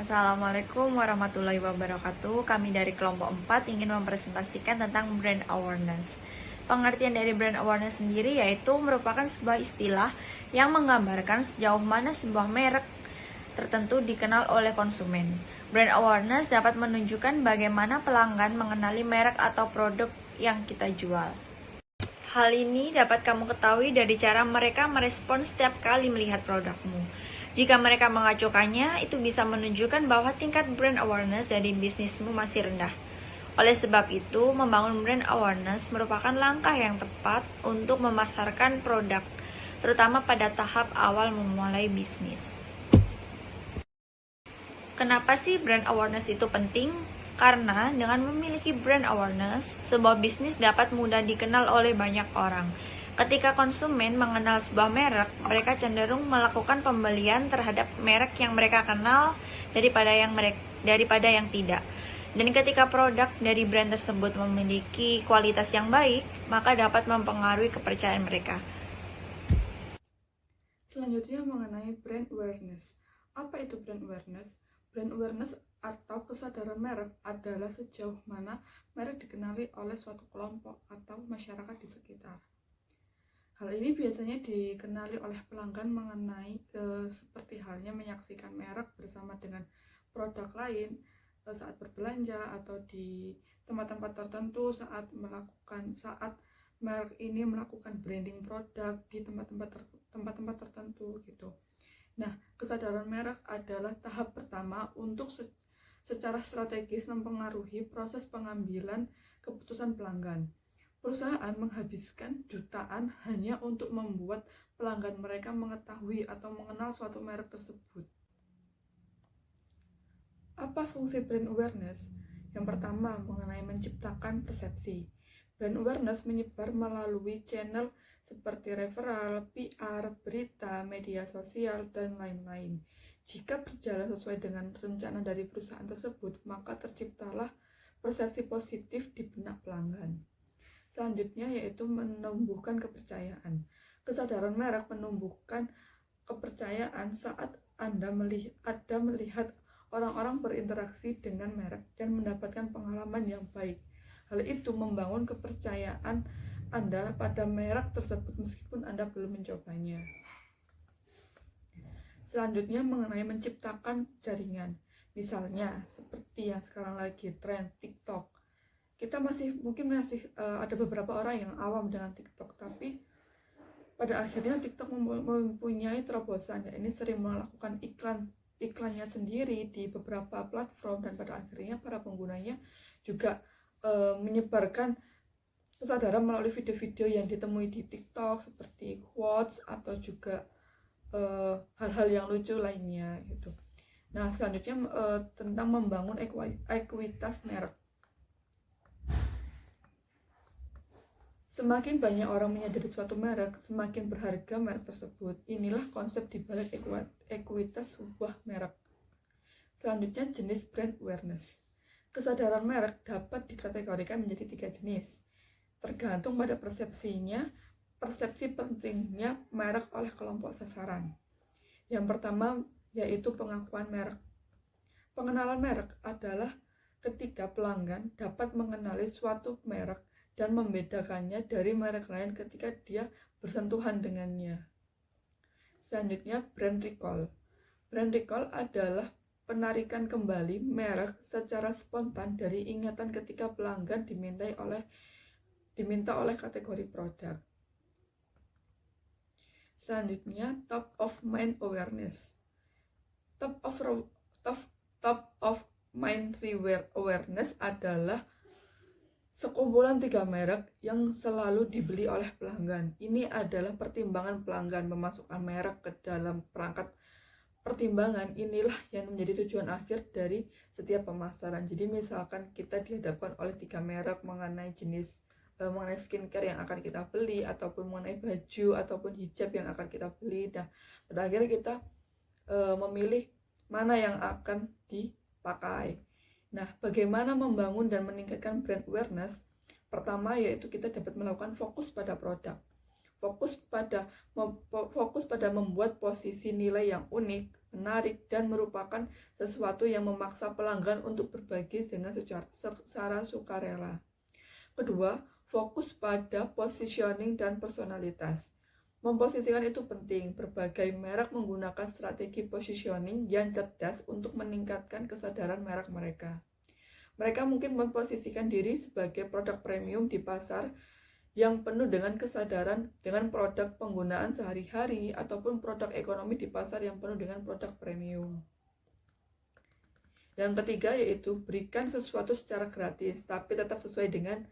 Assalamualaikum warahmatullahi wabarakatuh. Kami dari kelompok 4 ingin mempresentasikan tentang brand awareness. Pengertian dari brand awareness sendiri yaitu merupakan sebuah istilah yang menggambarkan sejauh mana sebuah merek tertentu dikenal oleh konsumen. Brand awareness dapat menunjukkan bagaimana pelanggan mengenali merek atau produk yang kita jual. Hal ini dapat kamu ketahui dari cara mereka merespon setiap kali melihat produkmu. Jika mereka mengacuhkannya, itu bisa menunjukkan bahwa tingkat brand awareness dari bisnismu masih rendah. Oleh sebab itu, membangun brand awareness merupakan langkah yang tepat untuk memasarkan produk, terutama pada tahap awal memulai bisnis. Kenapa sih brand awareness itu penting? Karena dengan memiliki brand awareness, sebuah bisnis dapat mudah dikenal oleh banyak orang. Ketika konsumen mengenal sebuah merek, mereka cenderung melakukan pembelian terhadap merek yang mereka kenal daripada yang tidak. Dan ketika produk dari brand tersebut memiliki kualitas yang baik, maka dapat mempengaruhi kepercayaan mereka. Selanjutnya mengenai brand awareness. Apa itu brand awareness? Brand awareness atau kesadaran merek adalah sejauh mana merek dikenali oleh suatu kelompok atau masyarakat di sekitar. Hal ini biasanya dikenali oleh pelanggan mengenai seperti halnya menyaksikan merek bersama dengan produk lain saat berbelanja atau di tempat-tempat tertentu saat merek ini melakukan branding produk di tempat-tempat tertentu gitu. Nah, kesadaran merek adalah tahap pertama untuk secara strategis mempengaruhi proses pengambilan keputusan pelanggan. Perusahaan menghabiskan jutaan hanya untuk membuat pelanggan mereka mengetahui atau mengenal suatu merek tersebut. Apa fungsi brand awareness? Yang pertama, mengenai menciptakan persepsi. Brand awareness menyebar melalui channel seperti referral, PR, berita, media sosial, dan lain-lain. Jika berjalan sesuai dengan rencana dari perusahaan tersebut, maka terciptalah persepsi positif di benak pelanggan. Selanjutnya yaitu menumbuhkan kepercayaan. Kesadaran merek menumbuhkan kepercayaan saat Anda melihat orang-orang berinteraksi dengan merek dan mendapatkan pengalaman yang baik. Hal itu membangun kepercayaan Anda pada merek tersebut meskipun Anda belum mencobanya. Selanjutnya mengenai menciptakan jaringan. Misalnya seperti yang sekarang lagi tren TikTok. Kita mungkin masih ada beberapa orang yang awam dengan TikTok, tapi pada akhirnya TikTok mempunyai terobosan, ya ini sering melakukan iklannya sendiri di beberapa platform, dan pada akhirnya para penggunanya juga menyebarkan kesadaran melalui video-video yang ditemui di TikTok seperti quotes atau juga hal-hal yang lucu lainnya gitu. Nah, selanjutnya tentang membangun ekuitas merek. Semakin banyak orang menyadari suatu merek, semakin berharga merek tersebut. Inilah konsep di balik ekuitas sebuah merek. Selanjutnya, jenis brand awareness. Kesadaran merek dapat dikategorikan menjadi 3 jenis, tergantung pada persepsi pentingnya merek oleh kelompok sasaran. Yang pertama yaitu pengakuan merek. Pengenalan merek adalah ketika pelanggan dapat mengenali suatu merek dan membedakannya dari merek lain ketika dia bersentuhan dengannya. Selanjutnya, brand recall. Brand recall adalah penarikan kembali merek secara spontan dari ingatan ketika pelanggan diminta oleh kategori produk. Selanjutnya, top of mind awareness. Top of mind awareness adalah sekumpulan 3 merek yang selalu dibeli oleh pelanggan. Ini adalah pertimbangan pelanggan memasukkan merek ke dalam perangkat pertimbangan. Inilah yang menjadi tujuan akhir dari setiap pemasaran. Jadi misalkan kita dihadapkan oleh 3 merek mengenai skincare yang akan kita beli, ataupun mengenai baju ataupun hijab yang akan kita beli. Nah, pada akhirnya kita memilih mana yang akan dipakai. Nah, bagaimana membangun dan meningkatkan brand awareness? Pertama yaitu kita dapat melakukan fokus pada produk. fokus pada membuat posisi nilai yang unik, menarik, dan merupakan sesuatu yang memaksa pelanggan untuk berbagi dengan secara sukarela. Kedua, fokus pada positioning dan personalitas. Memposisikan itu penting. Berbagai merek menggunakan strategi positioning yang cerdas untuk meningkatkan kesadaran merek mereka. Mereka mungkin memposisikan diri sebagai produk premium di pasar yang penuh dengan kesadaran dengan produk penggunaan sehari-hari, ataupun produk ekonomi di pasar yang penuh dengan produk premium. Yang ketiga yaitu berikan sesuatu secara gratis, tapi tetap sesuai dengan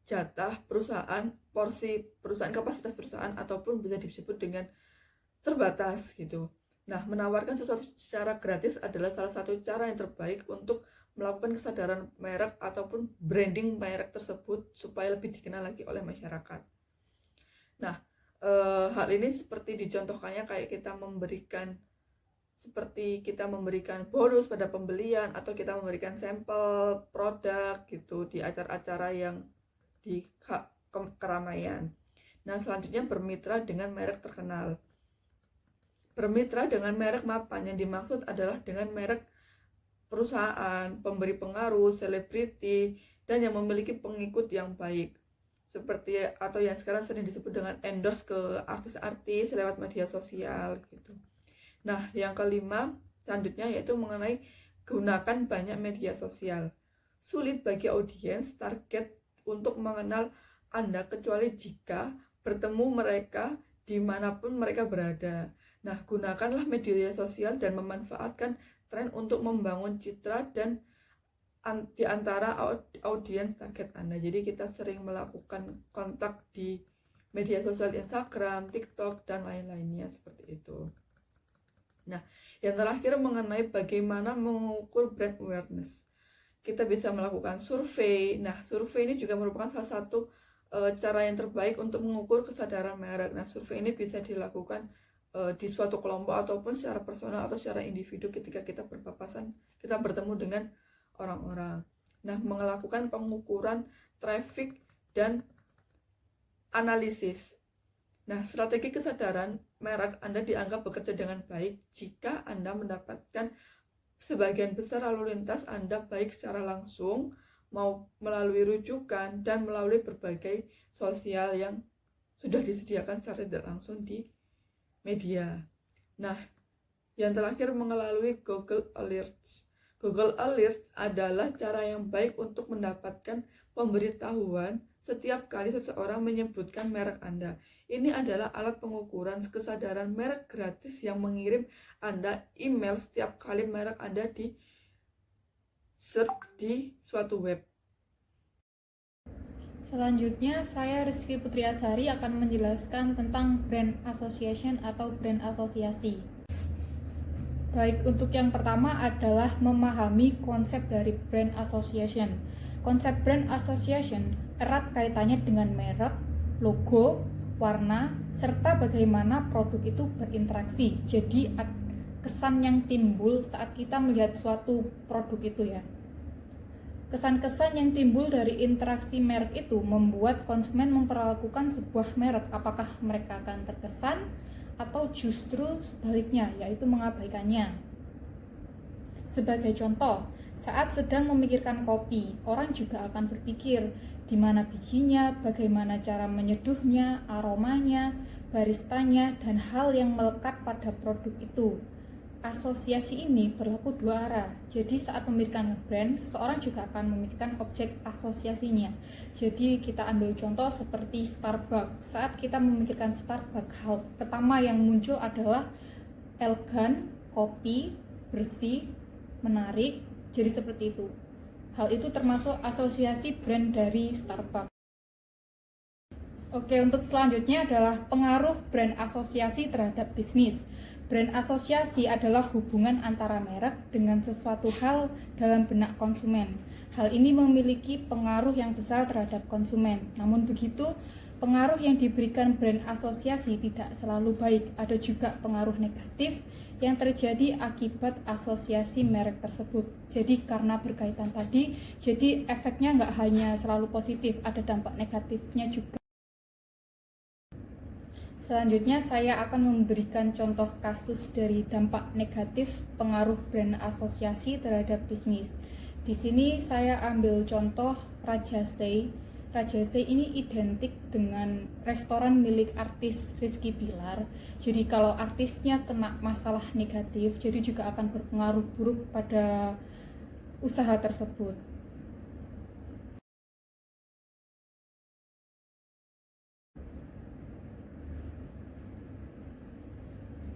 jatah perusahaan, porsi perusahaan, kapasitas perusahaan, ataupun bisa disebut dengan terbatas gitu. Nah, menawarkan sesuatu secara gratis adalah salah satu cara yang terbaik untuk melakukan kesadaran merek ataupun branding merek tersebut supaya lebih dikenal lagi oleh masyarakat. Nah, hal ini seperti dicontohkannya kayak kita memberikan bonus pada pembelian, atau kita memberikan sampel produk gitu di acara-acara yang di keramaian. Nah, selanjutnya bermitra dengan merek terkenal. Bermitra dengan merek mapan yang dimaksud adalah dengan merek perusahaan, pemberi pengaruh, selebriti, dan yang memiliki pengikut yang baik. Seperti atau yang sekarang sering disebut dengan endorse ke artis-artis lewat media sosial gitu. Nah, yang kelima selanjutnya yaitu mengenai gunakan banyak media sosial. Sulit bagi audiens target untuk mengenal Anda kecuali jika bertemu mereka dimanapun mereka berada. Nah, gunakanlah media sosial dan memanfaatkan tren untuk membangun citra dan di antara audiens target Anda. Jadi kita sering melakukan kontak di media sosial Instagram, TikTok, dan lain-lainnya seperti itu. Nah, yang terakhir mengenai bagaimana mengukur brand awareness. Kita bisa melakukan survei. Nah, survei ini juga merupakan salah satu cara yang terbaik untuk mengukur kesadaran merek. Nah, survei ini bisa dilakukan di suatu kelompok ataupun secara personal atau secara individu ketika kita bertemu dengan orang-orang. Nah, melakukan pengukuran traffic dan analisis. Nah, strategi kesadaran merek Anda dianggap bekerja dengan baik jika Anda mendapatkan sebagian besar lalu lintas Anda baik secara langsung, mau melalui rujukan, dan melalui berbagai sosial yang sudah disediakan secara tidak langsung di media. Nah, yang terakhir melalui Google Alerts. Google Alerts adalah cara yang baik untuk mendapatkan pemberitahuan setiap kali seseorang menyebutkan merek Anda. Ini adalah alat pengukuran kesadaran merek gratis yang mengirim Anda email setiap kali merek Anda di search di suatu web. Selanjutnya, saya Rizky Putri Asari akan menjelaskan tentang brand association atau brand asosiasi. Baik, untuk yang pertama adalah memahami konsep dari brand association. Konsep brand association erat kaitannya dengan merek, logo, warna, serta bagaimana produk itu berinteraksi. Jadi, kesan yang timbul saat kita melihat suatu produk itu ya. Kesan-kesan yang timbul dari interaksi merek itu membuat konsumen memperlakukan sebuah merek, apakah mereka akan terkesan atau justru sebaliknya, yaitu mengabaikannya. Sebagai contoh, saat sedang memikirkan kopi, orang juga akan berpikir di mana bijinya, bagaimana cara menyeduhnya, aromanya, baristanya, dan hal yang melekat pada produk itu. Asosiasi ini berlaku dua arah. Jadi saat memikirkan brand, seseorang juga akan memikirkan objek asosiasinya. Jadi kita ambil contoh seperti Starbucks. Saat kita memikirkan Starbucks, hal pertama yang muncul adalah elegan, kopi, bersih, menarik. Jadi seperti itu. Hal itu termasuk asosiasi brand dari Starbucks. Oke, untuk selanjutnya adalah pengaruh brand asosiasi terhadap bisnis. Brand asosiasi adalah hubungan antara merek dengan sesuatu hal dalam benak konsumen. Hal ini memiliki pengaruh yang besar terhadap konsumen. Namun begitu, pengaruh yang diberikan brand asosiasi tidak selalu baik. Ada juga pengaruh negatif yang terjadi akibat asosiasi merek tersebut. Jadi karena berkaitan tadi, jadi efeknya nggak hanya selalu positif, ada dampak negatifnya juga. Selanjutnya saya akan memberikan contoh kasus dari dampak negatif pengaruh brand asosiasi terhadap bisnis. Di sini saya ambil contoh Rajasei. Rajasei ini identik dengan restoran milik artis Rizky Bilar. Jadi kalau artisnya kena masalah negatif, jadi juga akan berpengaruh buruk pada usaha tersebut.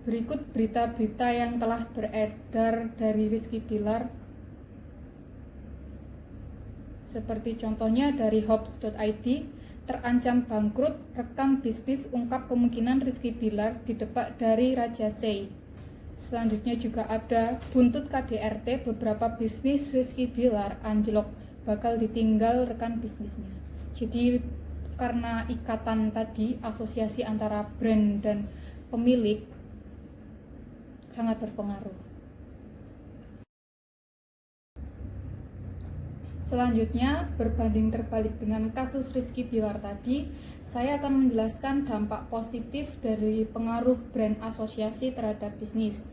Berikut berita-berita yang telah beredar dari Rizky Bilar, seperti contohnya dari Hops.id, terancam bangkrut, rekan bisnis ungkap kemungkinan Rizky Bilar didepak dari Rajasei. Selanjutnya juga ada buntut KDRT, beberapa bisnis Rizky Bilar anjlok, bakal ditinggal rekan bisnisnya. Jadi karena ikatan tadi, asosiasi antara brand dan pemilik sangat berpengaruh. Selanjutnya, berbanding terbalik dengan kasus Rizky Bilar tadi, saya akan menjelaskan dampak positif dari pengaruh brand asosiasi terhadap bisnis.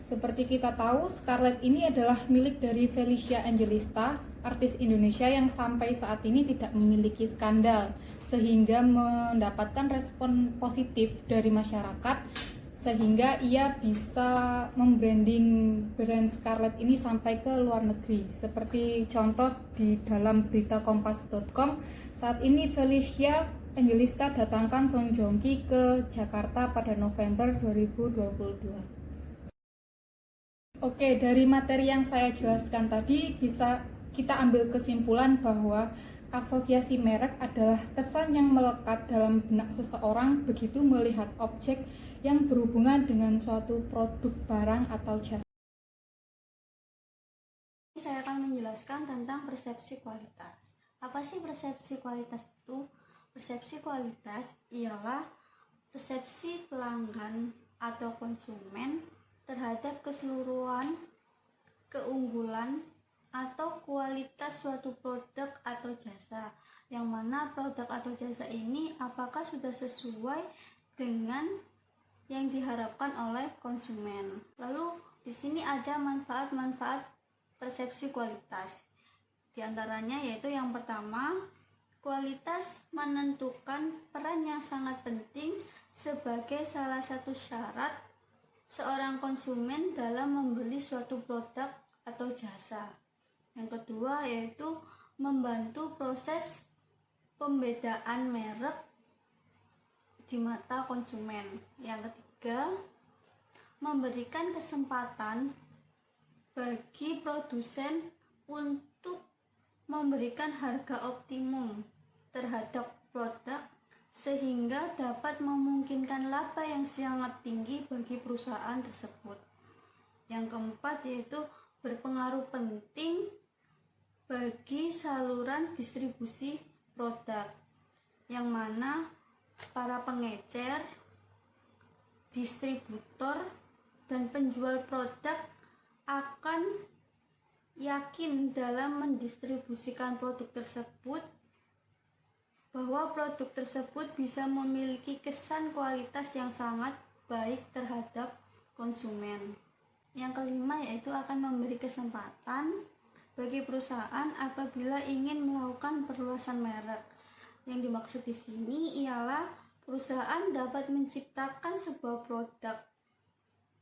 Seperti kita tahu, Scarlett ini adalah milik dari Felicia Angelista, artis Indonesia yang sampai saat ini tidak memiliki skandal, sehingga mendapatkan respon positif dari masyarakat, sehingga ia bisa membranding brand Scarlett ini sampai ke luar negeri. Seperti contoh di dalam berita kompas.com, saat ini Felicia Angelista datangkan Song Joong Ki ke Jakarta pada November 2022. Oke, dari materi yang saya jelaskan tadi bisa kita ambil kesimpulan bahwa asosiasi merek adalah kesan yang melekat dalam benak seseorang begitu melihat objek yang berhubungan dengan suatu produk, barang, atau jasa. Saya akan menjelaskan tentang persepsi kualitas. Apa sih persepsi kualitas itu? Persepsi kualitas ialah persepsi pelanggan atau konsumen terhadap keseluruhan, keunggulan, atau kualitas suatu produk atau jasa, yang mana produk atau jasa ini apakah sudah sesuai dengan yang diharapkan oleh konsumen. Lalu di sini ada manfaat-manfaat persepsi kualitas. Di antaranya yaitu yang pertama, kualitas menentukan peran yang sangat penting sebagai salah satu syarat seorang konsumen dalam membeli suatu produk atau jasa. Yang kedua yaitu membantu proses pembedaan merek di mata konsumen. Yang ketiga, memberikan kesempatan bagi produsen untuk memberikan harga optimum terhadap produk sehingga dapat memungkinkan laba yang sangat tinggi bagi perusahaan tersebut. Yang keempat yaitu berpengaruh penting bagi saluran distribusi produk, yang mana para pengecer, distributor, dan penjual produk akan yakin dalam mendistribusikan produk tersebut bahwa produk tersebut bisa memiliki kesan kualitas yang sangat baik terhadap konsumen. Yang kelima yaitu akan memberi kesempatan bagi perusahaan apabila ingin melakukan perluasan merek. Yang dimaksud di sini ialah perusahaan dapat menciptakan sebuah produk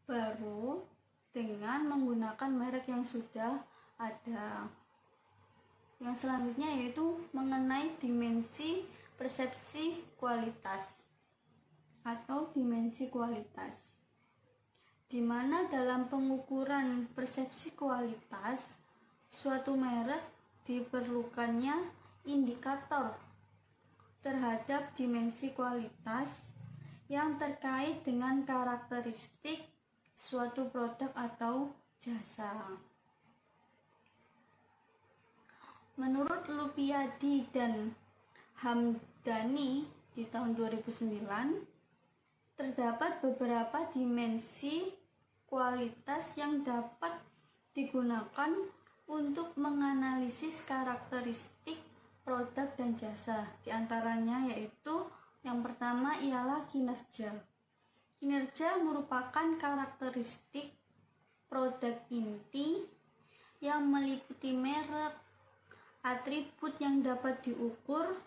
baru dengan menggunakan merek yang sudah ada. Yang selanjutnya yaitu mengenai dimensi persepsi kualitas atau dimensi kualitas, di mana dalam pengukuran persepsi kualitas suatu merek diperlukannya indikator terhadap dimensi kualitas yang terkait dengan karakteristik suatu produk atau jasa. Menurut Lupiadi dan Hamdani di tahun 2009, terdapat beberapa dimensi kualitas yang dapat digunakan untuk menganalisis karakteristik produk dan jasa. Di antaranya yaitu Yang pertama ialah kinerja. Kinerja merupakan karakteristik produk inti yang meliputi merek, atribut yang dapat diukur,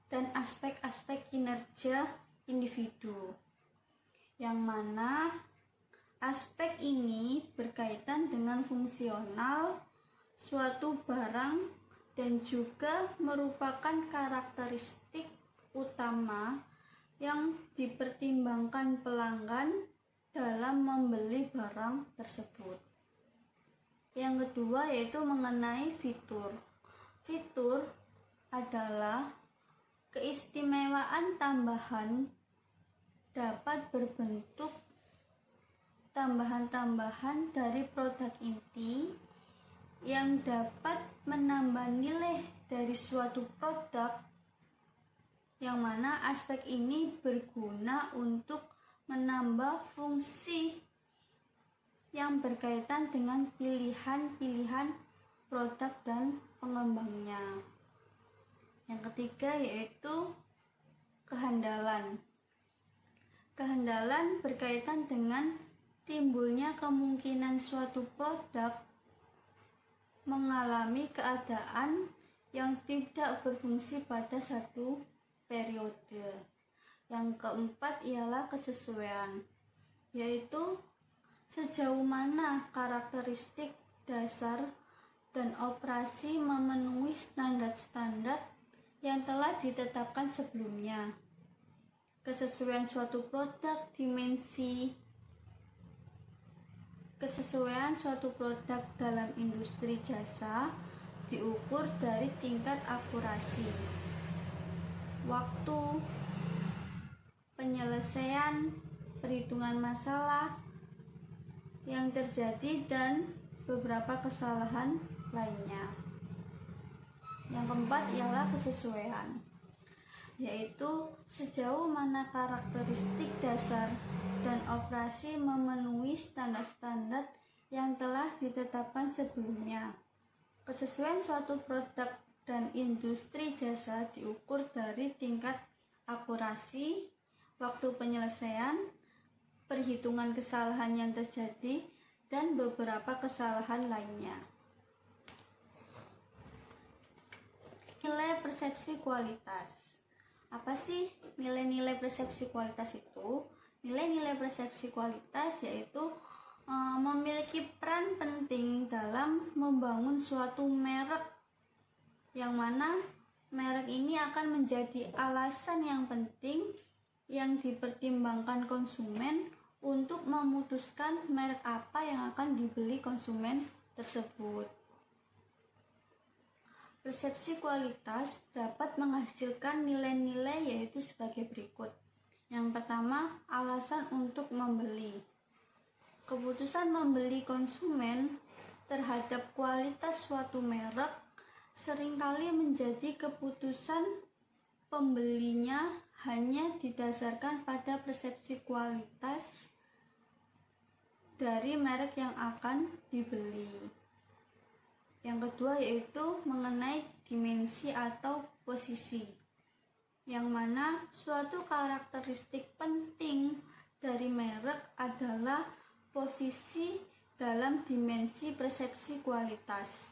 dan aspek-aspek kinerja individu. Yang mana aspek ini berkaitan dengan fungsional suatu barang dan juga merupakan karakteristik utama yang dipertimbangkan pelanggan dalam membeli barang tersebut. Yang kedua yaitu mengenai fitur. Fitur adalah keistimewaan tambahan, dapat berbentuk tambahan-tambahan dari produk inti yang dapat menambah nilai dari suatu produk, yang mana aspek ini berguna untuk menambah fungsi yang berkaitan dengan pilihan-pilihan produk dan pengembangnya. Yang ketiga yaitu kehandalan. Kehandalan berkaitan dengan timbulnya kemungkinan suatu produk mengalami keadaan yang tidak berfungsi pada satu periode. Yang keempat ialah kesesuaian, yaitu sejauh mana karakteristik dasar dan operasi memenuhi standar-standar yang telah ditetapkan sebelumnya. Kesesuaian suatu produk, kesesuaian suatu produk dalam industri jasa diukur dari tingkat akurasi, waktu, penyelesaian, perhitungan masalah yang terjadi, dan beberapa kesalahan lainnya. Yang keempat ialah kesesuaian, yaitu sejauh mana karakteristik dasar dan operasi memenuhi standar-standar yang telah ditetapkan sebelumnya. Kesesuaian suatu produk dan industri jasa diukur dari tingkat akurasi, waktu penyelesaian, perhitungan kesalahan yang terjadi, dan beberapa kesalahan lainnya. Nilai persepsi kualitas. Apa sih nilai-nilai persepsi kualitas itu? Nilai-nilai persepsi kualitas yaitu memiliki peran penting dalam membangun suatu merek, yang mana merek ini akan menjadi alasan yang penting yang dipertimbangkan konsumen untuk memutuskan merek apa yang akan dibeli konsumen tersebut. Persepsi kualitas dapat menghasilkan nilai-nilai yaitu sebagai berikut. Yang pertama, alasan untuk membeli. Keputusan membeli konsumen terhadap kualitas suatu merek seringkali menjadi keputusan pembelinya hanya didasarkan pada persepsi kualitas dari merek yang akan dibeli. Yang kedua yaitu mengenai dimensi atau posisi, yang mana suatu karakteristik penting dari merek adalah posisi dalam dimensi persepsi kualitas,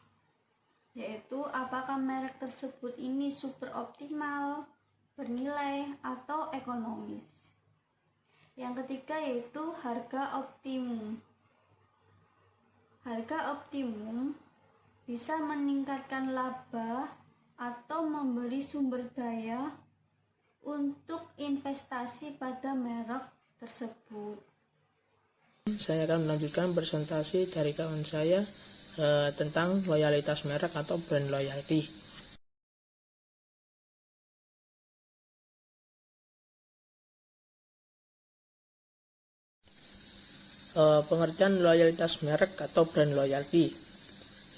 yaitu apakah merek tersebut ini super optimal, bernilai, atau ekonomis. Yang ketiga yaitu harga optimum. Harga optimum bisa meningkatkan laba atau memberi sumber daya untuk investasi pada merek tersebut. Saya akan melanjutkan presentasi dari kawan saya tentang loyalitas merek atau brand loyalty. Pengertian loyalitas merek atau brand loyalty.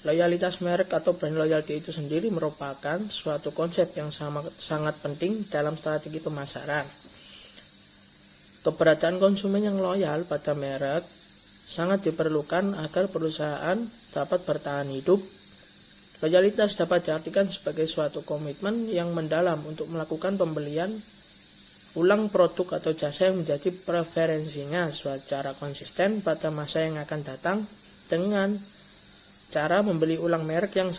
Loyalitas merek atau brand loyalty itu sendiri merupakan suatu konsep yang sangat penting dalam strategi pemasaran. Keberadaan konsumen yang loyal pada merek sangat diperlukan agar perusahaan dapat bertahan hidup. Loyalitas dapat diartikan sebagai suatu komitmen yang mendalam untuk melakukan pembelian ulang produk atau jasa yang menjadi preferensinya secara konsisten pada masa yang akan datang dengan cara membeli ulang merek yang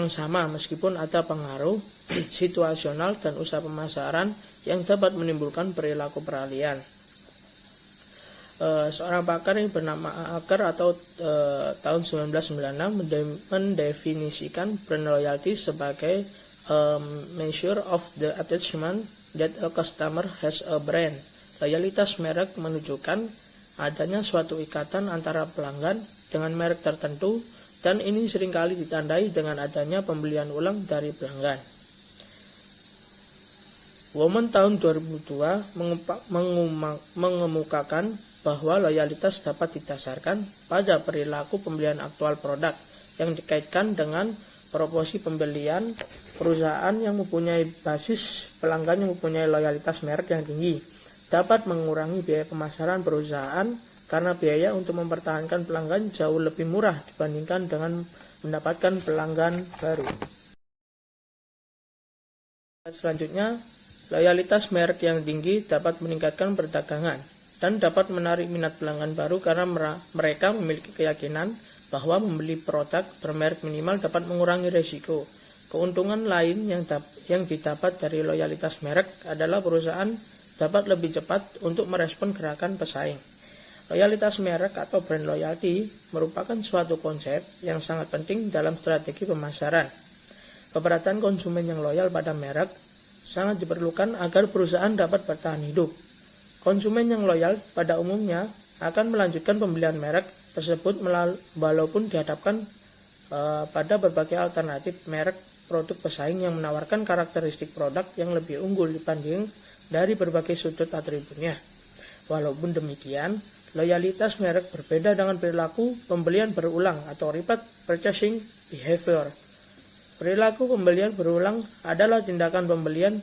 sama meskipun ada pengaruh situasional dan usaha pemasaran yang dapat menimbulkan perilaku peralihan. Seorang pakar yang bernama Acker atau tahun 1996 mendefinisikan brand loyalty sebagai measure of the attachment that a customer has a brand. Loyalitas merek menunjukkan adanya suatu ikatan antara pelanggan dengan merek tertentu, dan ini seringkali ditandai dengan adanya pembelian ulang dari pelanggan. Woman tahun 2002 mengemukakan bahwa loyalitas dapat didasarkan pada perilaku pembelian aktual produk yang dikaitkan dengan proporsi pembelian perusahaan yang mempunyai basis pelanggan yang mempunyai loyalitas merek yang tinggi dapat mengurangi biaya pemasaran perusahaan karena biaya untuk mempertahankan pelanggan jauh lebih murah dibandingkan dengan mendapatkan pelanggan baru. Selanjutnya, loyalitas merek yang tinggi dapat meningkatkan perdagangan dan dapat menarik minat pelanggan baru karena mereka memiliki keyakinan bahwa membeli produk bermerek minimal dapat mengurangi risiko. Keuntungan lain yang didapat dari loyalitas merek adalah perusahaan dapat lebih cepat untuk merespon gerakan pesaing. Loyalitas merek atau brand loyalty merupakan suatu konsep yang sangat penting dalam strategi pemasaran. Keberadaan konsumen yang loyal pada merek sangat diperlukan agar perusahaan dapat bertahan hidup. Konsumen yang loyal pada umumnya akan melanjutkan pembelian merek tersebut walaupun dihadapkan pada berbagai alternatif merek produk pesaing yang menawarkan karakteristik produk yang lebih unggul dibanding dari berbagai sudut atributnya. Walaupun demikian, loyalitas merek berbeda dengan perilaku pembelian berulang atau repeat purchasing behavior. Perilaku pembelian berulang adalah tindakan pembelian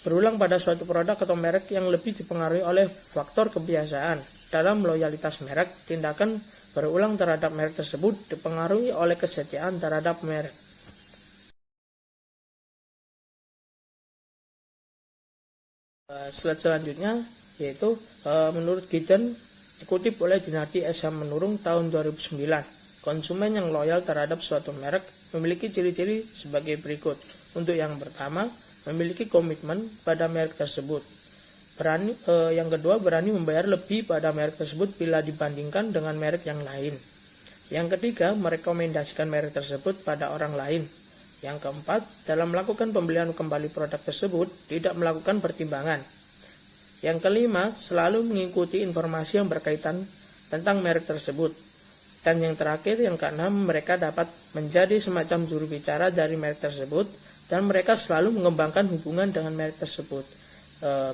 berulang pada suatu produk atau merek yang lebih dipengaruhi oleh faktor kebiasaan. Dalam loyalitas merek, tindakan berulang terhadap merek tersebut dipengaruhi oleh kesetiaan terhadap merek. Slide selanjutnya yaitu menurut Gideon, dikutip oleh Dinardi S. Menurung tahun 2009, konsumen yang loyal terhadap suatu merek memiliki ciri-ciri sebagai berikut. Untuk yang pertama, memiliki komitmen pada merek tersebut. Yang kedua, berani membayar lebih pada merek tersebut bila dibandingkan dengan merek yang lain. Yang ketiga, merekomendasikan merek tersebut pada orang lain. Yang keempat, dalam melakukan pembelian kembali produk tersebut, tidak melakukan pertimbangan. Yang kelima, selalu mengikuti informasi yang berkaitan tentang merek tersebut. Dan yang terakhir, yang keenam, mereka dapat menjadi semacam juru bicara dari merek tersebut, dan mereka selalu mengembangkan hubungan dengan merek tersebut.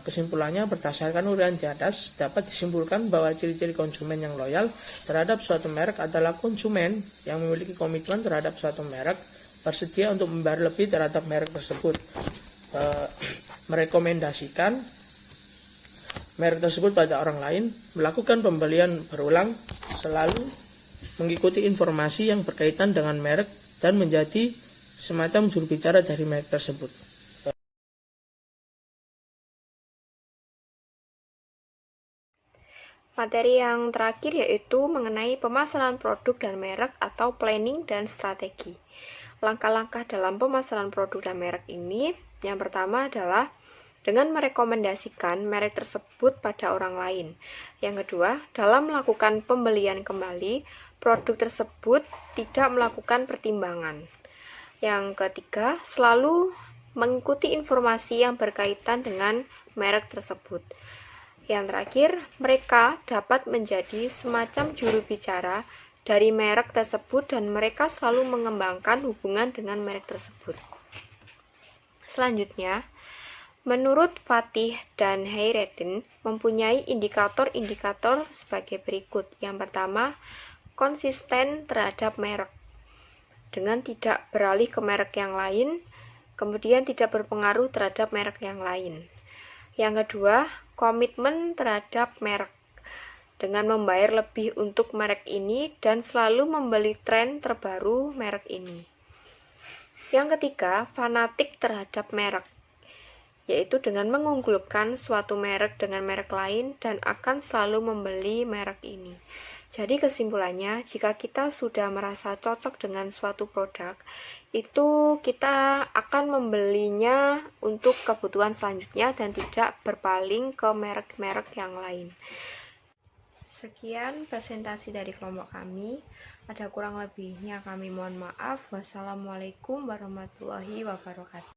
Kesimpulannya, berdasarkan uraian di atas, dapat disimpulkan bahwa ciri-ciri konsumen yang loyal terhadap suatu merek adalah konsumen yang memiliki komitmen terhadap suatu merek, bersedia untuk membayar lebih terhadap merek tersebut, merekomendasikan merek tersebut pada orang lain, melakukan pembelian berulang, selalu mengikuti informasi yang berkaitan dengan merek, dan menjadi semacam juru bicara dari merek tersebut. Materi yang terakhir yaitu mengenai pemasaran produk dan merek atau planning dan strategi. Langkah-langkah dalam pemasaran produk dan merek ini, yang pertama adalah dengan merekomendasikan merek tersebut pada orang lain. Yang kedua, dalam melakukan pembelian kembali, produk tersebut tidak melakukan pertimbangan. Yang ketiga, selalu mengikuti informasi yang berkaitan dengan merek tersebut. Yang terakhir, mereka dapat menjadi semacam juru bicara dari merek tersebut dan mereka selalu mengembangkan hubungan dengan merek tersebut. Selanjutnya, menurut Fatih dan Hayreddin mempunyai indikator-indikator sebagai berikut. Yang pertama, konsisten terhadap merek dengan tidak beralih ke merek yang lain, kemudian tidak berpengaruh terhadap merek yang lain. Yang kedua, komitmen terhadap merek dengan membayar lebih untuk merek ini dan selalu membeli tren terbaru merek ini. Yang ketiga, fanatik terhadap merek. yaitu dengan mengunggulkan suatu merek dengan merek lain dan akan selalu membeli merek ini. Jadi kesimpulannya, jika kita sudah merasa cocok dengan suatu produk, itu kita akan membelinya untuk kebutuhan selanjutnya dan tidak berpaling ke merek-merek yang lain. Sekian presentasi dari kelompok kami. Ada kurang lebihnya kami mohon maaf. Wassalamualaikum warahmatullahi wabarakatuh.